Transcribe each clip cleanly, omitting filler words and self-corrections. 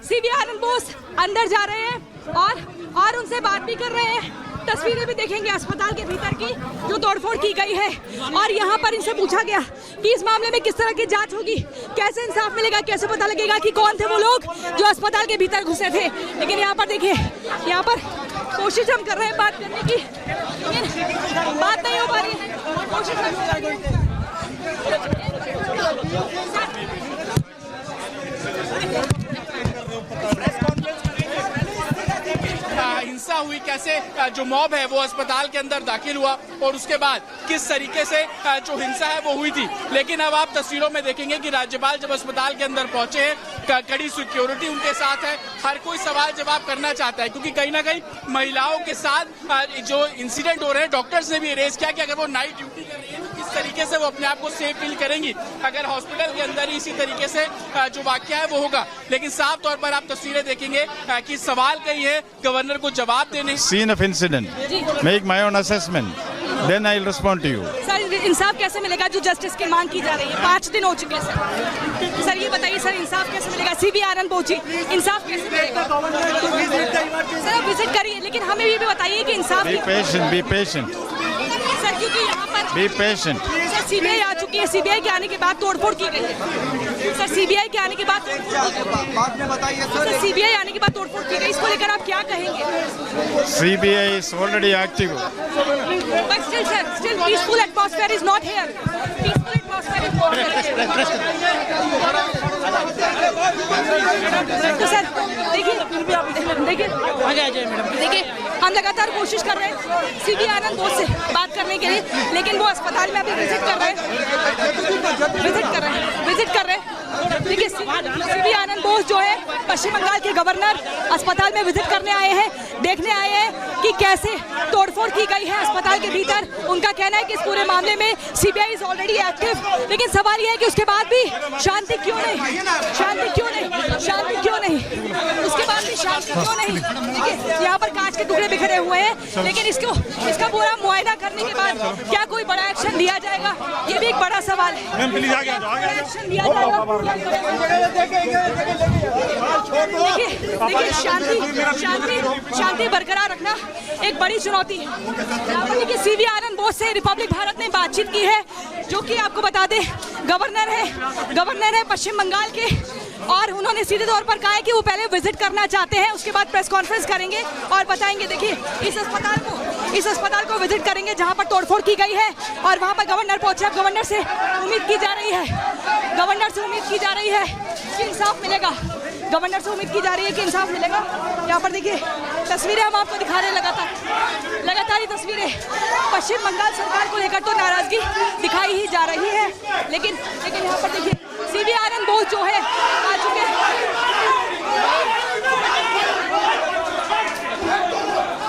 CV आनंद बोस अंदर जा रहे हैं और उनसे बात भी कर रहे हैं। तस्वीरें भी देखेंगे अस्पताल के भीतर की जो तोड़फोड़ की गई है और यहाँ पर इनसे पूछा गया कि इस मामले में किस तरह की जांच होगी, कैसे इंसाफ मिलेगा, कैसे पता लगेगा कि कौन थे वो लोग जो अस्पताल के भीतर घुसे थे। लेकिन यहाँ पर देखिए, यहाँ पर कोशिश हम कर रहे हैं बात करने की, लेकिन बात नहीं हो पा रही है। कोशिश हिंसा हुई, कैसे जो मॉब है वो अस्पताल के अंदर दाखिल हुआ और उसके बाद किस तरीके से जो हिंसा है वो हुई थी। लेकिन अब आप तस्वीरों में देखेंगे कि राज्यपाल जब अस्पताल के अंदर पहुंचे हैं, कड़ी सिक्योरिटी उनके साथ है, हर कोई सवाल जवाब करना चाहता है, क्योंकि कहीं ना कहीं महिलाओं के साथ जो इंसिडेंट हो रहे हैं, डॉक्टर्स ने भी रेज किया कि अगर वो नाइट ड्यूटी कर रही है तो किस तरीके से वो अपने आप को सेफ फील करेंगी अगर हॉस्पिटल के अंदर इसी तरीके से जो वाकया है वो होगा। लेकिन साफ तौर पर आप तस्वीरें देखेंगे कि सवाल कई है, गवर्नर को जवाब देने। Scene of incident. Make my own assessment. Then I'll respond to you. Sir, इंसाफ कैसे मिलेगा जो जस्टिस की मांग की जा रही है? 5 दिन हो चुके हैं सर, ये बताइए सर, इंसाफ कैसे मिलेगा? सीवी आनंद बोस जी, इंसाफ कैसे मिलेगा? सर आप विजिट करिए, लेकिन हमें ये भी बताइए कि इंसाफ Be patient. Be patient. Sir, क्योंकि यहाँ पर Be patient. सर सीबीआई आ चुकी है, सीबीआई के आने के बाद तोड़फोड़ की गई है। सर सीबीआई के आने के बाद बाद में बताइए सर, सीबीआई आने के बाद तोड़फोड़ की गई, इसको लेकर आप क्या कहेंगे? CBI is already active. But still, sir, still peaceful atmosphere is not here. Peaceful atmosphere is not here. तो सर देखिए हम लगातार कोशिश कर रहे हैं सीवी आनंद बोस से बात करने के लिए, लेकिन वो अस्पताल में अभी विजिट कर रहे हैं। देखिए सीवी आनंद बोस जो है पश्चिम बंगाल के गवर्नर अस्पताल में विजिट करने आए हैं, देखने आए हैं कि कैसे तोड़फोड़ की गई है अस्पताल के भीतर। उनका कहना है कि इस पूरे मामले में सीबीआई इज ऑलरेडी एक्टिव, लेकिन सवाल यह है कि उसके बाद भी शांति क्यों नहीं, उसके बाद भी शांति क्यों नहीं? देखिए यहाँ पर कांच के टुकड़े बिखरे हुए हैं, लेकिन इसका पूरा मुआयना करने के बाद क्या कोई बड़ा एक्शन लिया जाएगा? ये भी एक बड़ा सवाल है। एक्शन लिया जाएगा? देखिए शांति बरकरार रखना एक बड़ी चुनौती है। यहाँ पर देखिए सीवी आनंद बोस से रिपब्लिक भारत ने बातचीत की है, जो कि आपको बता दें गवर्नर है पश्चिम बंगाल के, और उन्होंने सीधे तौर पर कहा है कि वो पहले विजिट करना चाहते हैं, उसके बाद प्रेस कॉन्फ्रेंस करेंगे और बताएंगे। देखिए इस अस्पताल को विजिट करेंगे जहां पर तोड़फोड़ की गई है, और वहां पर गवर्नर पहुंचे। अब गवर्नर से उम्मीद की जा रही है कि इंसाफ मिलेगा। यहाँ पर देखिए तस्वीरें हम आपको दिखा रहे हैं, लगातार ये तस्वीरें पश्चिम बंगाल सरकार को लेकर तो नाराजगी दिखाई ही जा रही है, लेकिन यहाँ पर देखिए सीवी आनंद बोस जो है आ चुके हैं।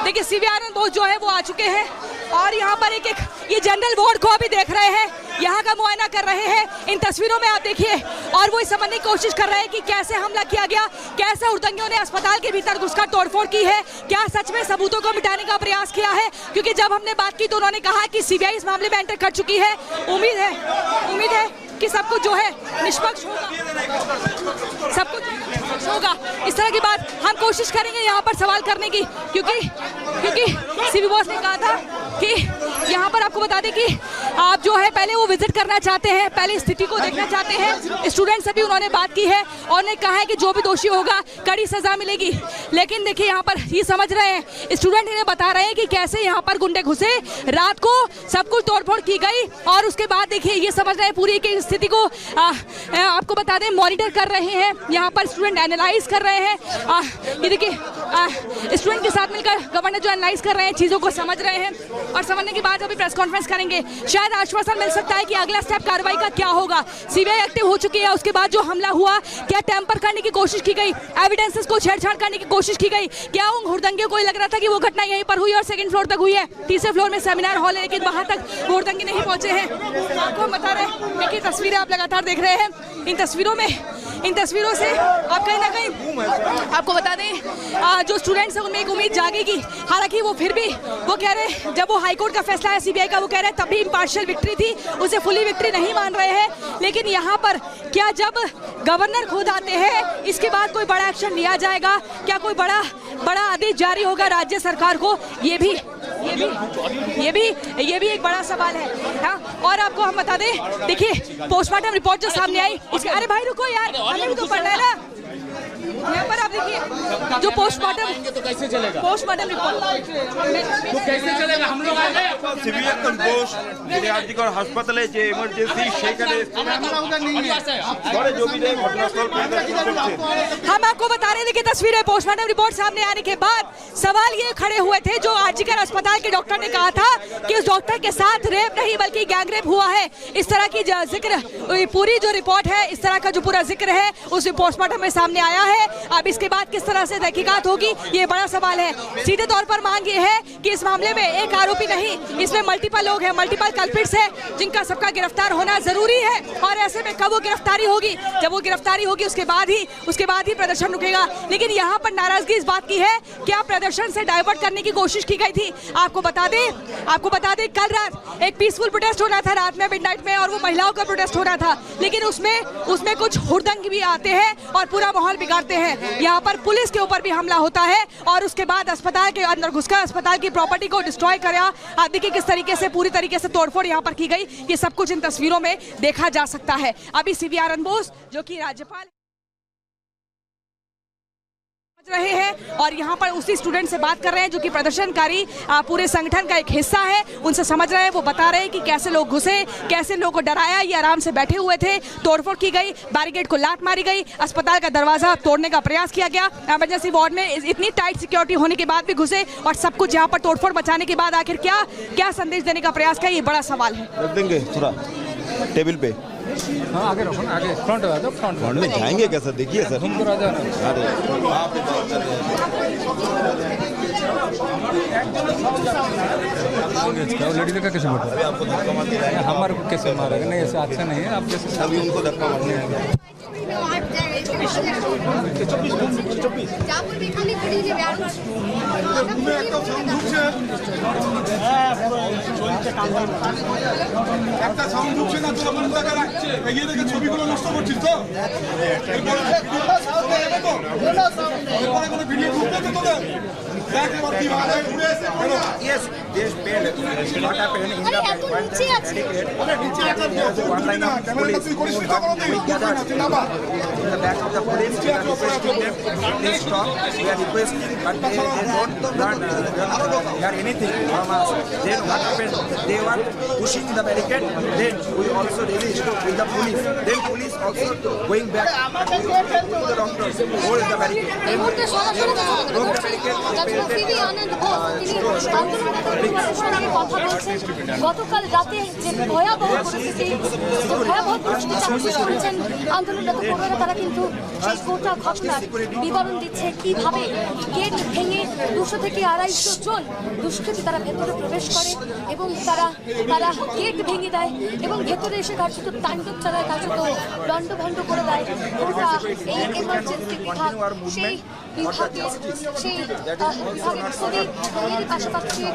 देखिए सीवी आनंद बोस जो है वो आ चुके हैं और यहाँ पर एक ये जनरल वार्ड को अभी देख रहे हैं, यहाँ का मुआयना कर रहे हैं। इन तस्वीरों में आप देखिए, और वो समझने की कोशिश कर रहे हैं कि कैसे हमला किया गया, कैसे उद्दंगियों ने अस्पताल के भीतर घुसकर तोड़फोड़ की है, क्या सच में सबूतों को मिटाने का प्रयास किया है। क्योंकि जब हमने बात की तो उन्होंने कहा कि सीबीआई इस मामले में एंटर कर चुकी है। उम्मीद है कि सब कुछ जो है निष्पक्ष होगा। इस तरह की बात हम कोशिश करेंगे यहाँ पर सवाल करने की, क्योंकि सीवी बोस ने कहा था कि यहाँ पर आपको बता दें कि आप जो है पहले वो विजिट करना चाहते हैं, पहले स्थिति को देखना चाहते हैं। स्टूडेंट से भी उन्होंने बात की है और ने कहा है कि जो भी दोषी होगा कड़ी सजा मिलेगी। लेकिन देखिए यहाँ पर ये समझ रहे हैं, स्टूडेंट इन्हें बता रहे हैं कि कैसे यहाँ पर गुंडे घुसे, रात को सब कुछ तोड़फोड़ की गई, और उसके बाद देखिए ये समझ रहे हैं पूरी की स्थिति को आपको बता दें मॉनिटर कर रहे हैं। यहाँ पर स्टूडेंट एनालाइज कर रहे हैं। ये देखिए स्टूडेंट के साथ मिलकर गवर्नर जो एनालाइज कर रहे हैं, चीज़ों को समझ रहे हैं, और समझने के बाद अभी प्रेस कॉन्फ्रेंस करेंगे। शायद आश्वासन मिल सकता है कि अगला स्टेप कार्रवाई का क्या होगा। सीबीआई एक्टिव हो चुकी है, उसके बाद जो हमला हुआ, क्या टेम्पर करने की कोशिश की गई, एविडेंसेस को छेड़छाड़ करने की कोशिश की गई, क्या उन हुड़दंगियों को लग रहा था कि वो घटना यहीं पर हुई और सेकंड फ्लोर तक हुई है, तीसरे फ्लोर में सेमिनार हॉल है, लेकिन वहां तक हुड़दंगी नहीं पहुंचे हैं। आपको हम बता रहे हैं, देखिए तस्वीरें आप लगातार देख रहे हैं। इन तस्वीरों में इन तस्वीरों से आप कहीं ना कहीं आपको बता दें जो स्टूडेंट्स हैं उनमें एक उम्मीद जागेगी। हालांकि वो फिर भी वो कह रहे हैं, जब वो हाईकोर्ट का फैसला है सीबीआई का, वो कह रहे हैं तब भी इम्पार्शियल विक्ट्री थी, उसे फुली विक्ट्री नहीं मान रहे हैं। लेकिन यहाँ पर क्या जब गवर्नर खुद आते हैं इसके बाद कोई बड़ा एक्शन लिया जाएगा? क्या कोई बड़ा आदेश जारी होगा राज्य सरकार को? ये भी एक बड़ा सवाल है। हाँ, और आपको हम बता दें, देखिए पोस्टमार्टम रिपोर्ट जो सामने आई उसके, अरे भाई रुको यार, हमें भी तो पढ़ना है ना। यहाँ पर आप देखिए जो पोस्टमार्टम, तो कैसे चलेगा? पोस्टमार्टम रिपोर्ट तो कैसे चलेगा? हम लोग आ गए সিভিল কম্পোস্ট যে আর্টিকল হাসপাতালে যে এমার্জেন্সি সেখানে জমিতে ঘটনাস্থল পরিদর্শন করছে। हम आपको बता रहे थे कि तस्वीरें पोस्टमार्टम रिपोर्ट सामने आने के बाद सवाल ये खड़े हुए थे, जो आरजीकर अस्पताल के डॉक्टर ने कहा था कि उस डॉक्टर के साथ रेप नहीं बल्कि गैंगरेप हुआ है। इस तरह की जिक्र, पूरी जो रिपोर्ट है, इस तरह का जो पूरा जिक्र है उस पोस्टमार्टम में सामने आया है। अब इसके बाद किस तरह से तहकीकात होगी ये बड़ा सवाल है। सीधे तौर पर मांग ये है कि इस मामले में एक आरोपी नहीं, इसमें मल्टीपल लोग हैं, मल्टीपल कल्प्रिट्स हैं, जिनका सबका गिरफ्तार होना जरूरी है। और ऐसे में कब वो गिरफ्तारी होगी? जब वो गिरफ्तारी होगी उसके बाद ही प्रदर्शन रुकेगा। लेकिन यहाँ पर नाराजगी इस बात की है कि आप प्रदर्शन से डाइवर्ट करने की कोशिश की गई थी। आपको बता दें कल रात एक पीसफुल प्रोटेस्ट होना था, रात में मिडनाइट में, और वो महिलाओं का प्रोटेस्ट होना था। लेकिन उसमें कुछ हुड़दंग भी आते हैं और पूरा माहौल बिगाड़ते हैं। यहाँ पर पुलिस के ऊपर भी हमला होता है और उसके बाद अस्पताल के अंदर घुसकर अस्पताल की प्रॉपर्टी को डिस्ट्रॉय करा। आप देखिए किस तरीके से पूरी तरीके से तोड़फोड़ यहाँ पर की गई। ये सब कुछ इन तस्वीरों में देखा जा सकता है। अभी सीवी आनंद बोस जो कि राज्यपाल रहे हैं और यहाँ पर उसी स्टूडेंट से बात कर रहे हैं जो कि प्रदर्शनकारी पूरे संगठन का एक हिस्सा है। उनसे समझ रहे हैं, वो बता रहे हैं कि कैसे लोग घुसे, कैसे लोगों को डराया, ये आराम से बैठे हुए थे, तोड़फोड़ की गई, बैरिकेड को लात मारी गई, अस्पताल का दरवाजा तोड़ने का प्रयास किया गया। इमरजेंसी वार्ड में इतनी टाइट सिक्योरिटी होने के बाद भी घुसे और सब कुछ यहाँ पर तोड़फोड़ मचाने के बाद आखिर क्या संदेश देने का प्रयास किया, ये बड़ा सवाल है। रख देंगे थोड़ा टेबल पे। हाँ आगे रखो ना, आगे फ्रंट आ जाओ, फ्रंट में जाएंगे कैसे? देखिए सर, तुम आ जाओ ना। अरे आप ही बात कर रहे हैं। लड़की का कैसे मारा? अभी आपको धक्का मार दिया है। हमारे को कैसे मारेगा? नहीं ऐसा अच्छा नहीं है। आप जैसे अभी उनको धक्का मारने हैं। একটা সাউন্ড ঢুকছে না, তোরা মন টাকা রাখছে এগিয়ে থেকে ছবিগুলো নষ্ট করছিস তো? এরপরে কোনো ভিডিও ঢুকবে তো তোদের? দেখ এবার কি ভালো ঘুরে এসে Yes, this paid. What happened in the back? One ক্যামেরাটা তুই করিস না কোনো দিন তুই নামা in the back of the police, we are requesting them to stop. We are requesting, but they don't hear anything from us. Then what happened? They were pushing the barricade. Then we also resist with the police. Then police also going back to the doctors, hold the barricade. Then broke the barricade. গতকাল রাতে যে ভয়াবহ পরিস্থিতি, আন্দোলনরত কর্মীরা তারা কিন্তু সেই গোটা ঘটনার বিবরণ দিচ্ছে, কিভাবে গেট ভেঙে 200 থেকে 250 জন দুষ্কৃতী তারা ভেতরে প্রবেশ করে এবং তারা গেট ভেঙে দেয় এবং ভেতরে এসে কার্যত তাণ্ডব চালায়, কার্যত দণ্ডভণ্ড করে দেয় গোটা এই এমার্জেন্সি বিভাগ। সেই বিভাগের খুবই পাশাপাশি